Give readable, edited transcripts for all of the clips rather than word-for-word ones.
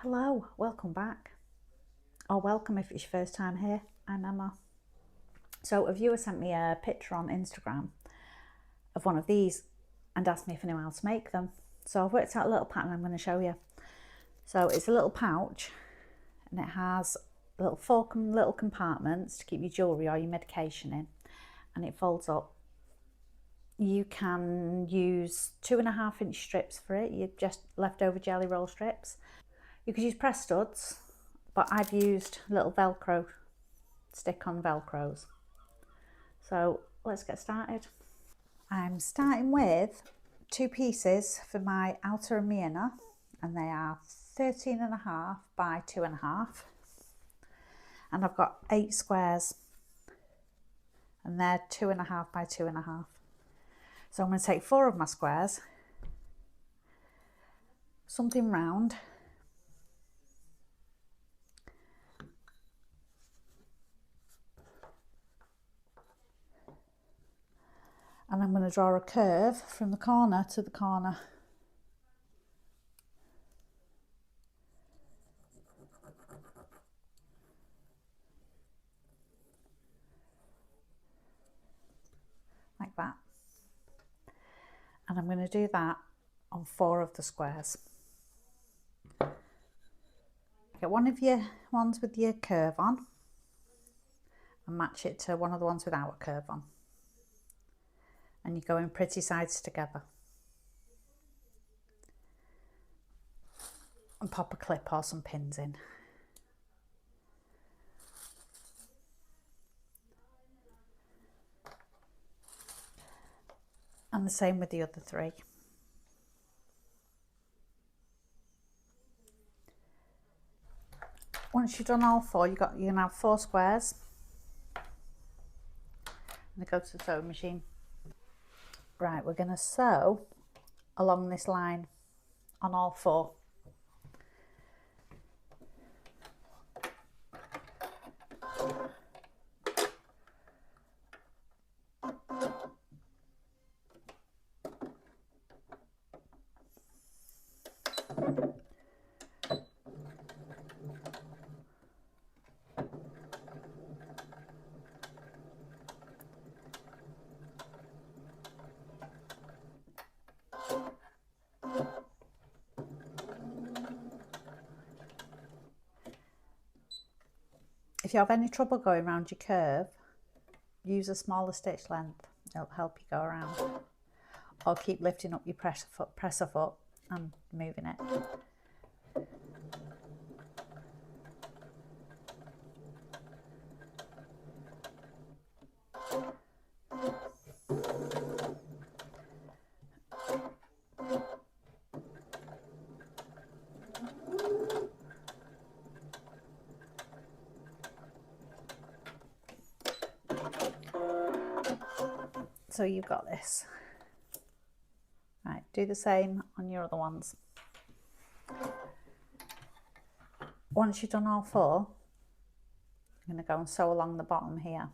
Hello, welcome back. Or welcome if it's your first time here. I'm Emma. So a viewer sent me a picture on Instagram of one of these and asked me if I knew how to make them. So I've worked out a little pattern I'm going to show you. So it's a little pouch and it has four little compartments to keep your jewellery or your medication in, and it folds up. You can use 2.5-inch strips for it, your just leftover jelly roll strips. You could use press studs, but I've used little Velcro stick-on Velcros. So let's get started. I'm starting with 2 pieces for my outer and my inner, and they are 13.5 by 2.5, and I've got 8 squares, and they're 2.5 by 2.5. So I'm going to take 4 of my squares, something round, and I'm going to draw a curve from the corner to the corner. Like that. And I'm going to do that on 4 of the squares. Get one of your ones with your curve on and match it to one of the ones without a curve on. And you're going pretty sides together. And pop a clip or some pins in. And the same with the other 3. Once you've done all 4, you're going to have 4 squares. And go to the sewing machine. Right, we're going to sew along this line on all 4. If you have any trouble going around your curve, use a smaller stitch length. It'll help you go around. Or keep lifting up your presser foot and moving it. So you've got this. Right, do the same on your other ones. Once you've done all 4, I'm going to go and sew along the bottom here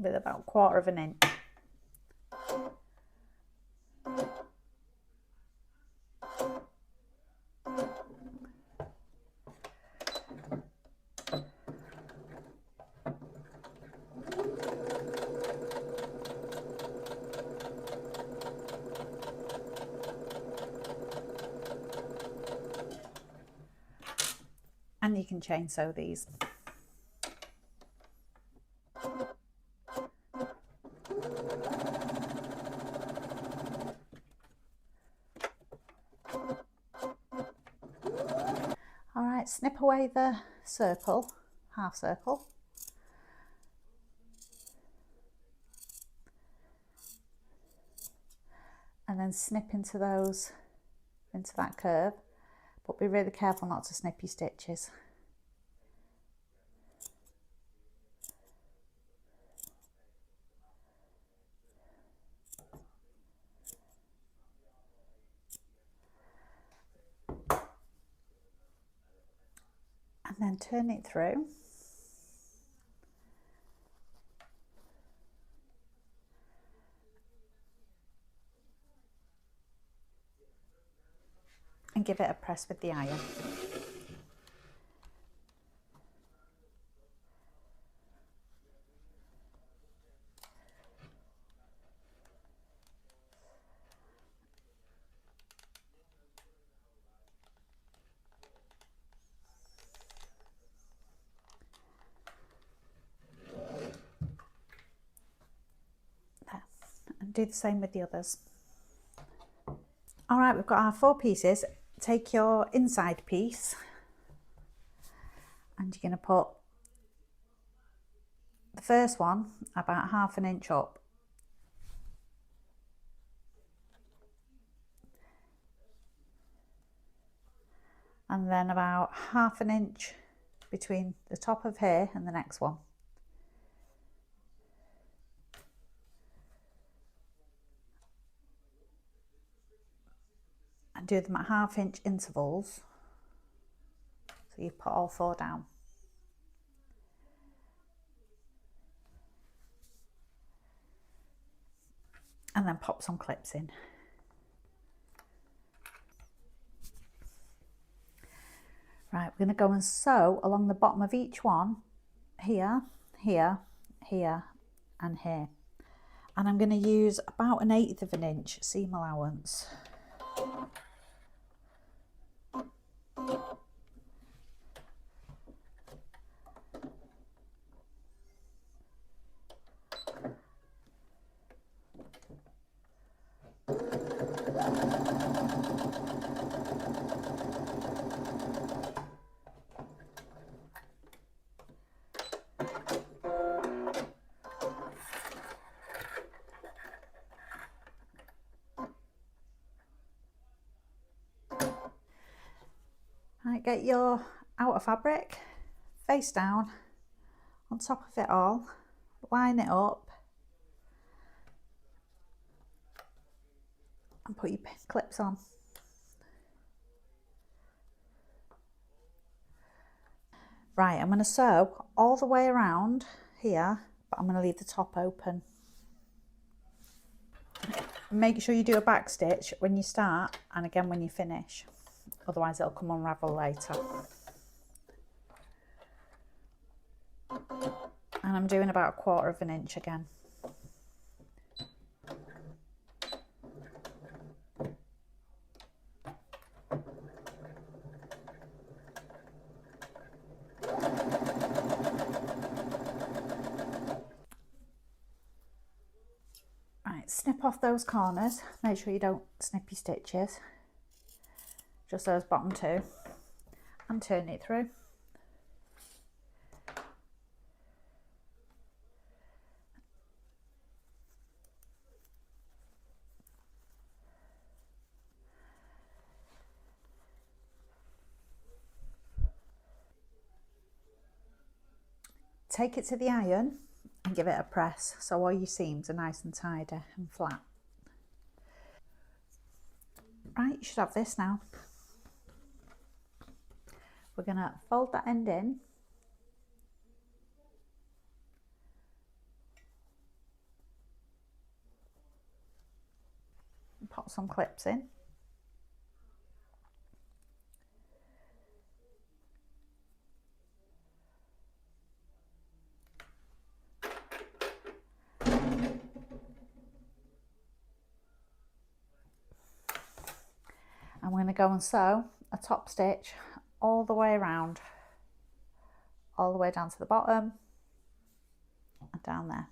with about 1/4 of an inch. And you can chain sew these. All right, snip away the circle, half circle. And then snip into that curve. But be really careful not to snip your stitches. And then turn it through. And give it a press with the iron. do the same with the others. All right, we've got our 4 pieces. Take your inside piece and you're going to put the first one about 1/2 inch up. And then about 1/2 inch between the top of here and the next one. And do them at 1/2 inch intervals. So you put all 4 down. And then pop some clips in. Right, we're going to go and sew along the bottom of each one, here, here, here and here. And I'm going to use about 1/8 inch seam allowance. Right, get your outer fabric face down on top of it all, line it up and put your clips on. Right, I'm going to sew all the way around here, but I'm going to leave the top open. Make sure you do a back stitch when you start and again when you finish, otherwise it'll come unravel later. And I'm doing about 1/4 inch again. Right, snip off those corners, make sure you don't snip your stitches, just those bottom 2, and turn it through. Take it to the iron and give it a press so all your seams are nice and tidy and flat. Right, you should have this now. We're going to fold that end in. And pop some clips in. I'm going to go and sew a top stitch all the way around, all the way down to the bottom and down there.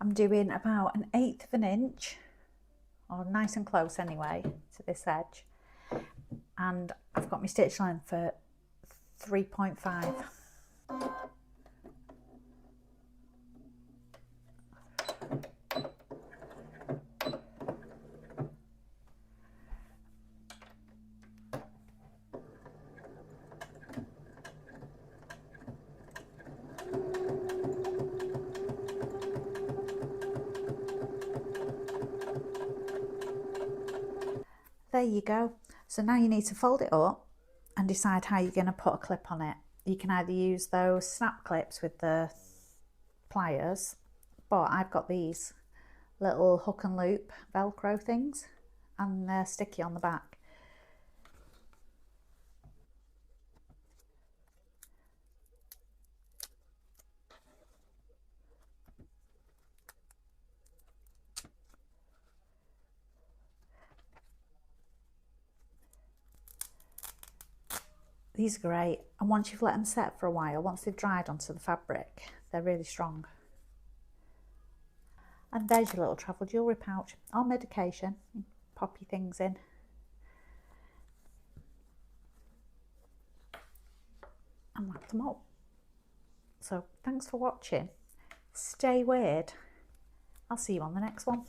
I'm doing about 1/8 inch, or nice and close anyway, to this edge, and I've got my stitch line for 3.5. There you go. So now you need to fold it up and decide how you're going to put a clip on it. You can either use those snap clips with the pliers, but I've got these little hook and loop Velcro things and they're sticky on the back. These are great, and once you've let them set for a while, once they've dried onto the fabric, they're really strong. And there's your little travel jewellery pouch or medication. Pop your things in. And wrap them up. So thanks for watching. Stay weird. I'll see you on the next one.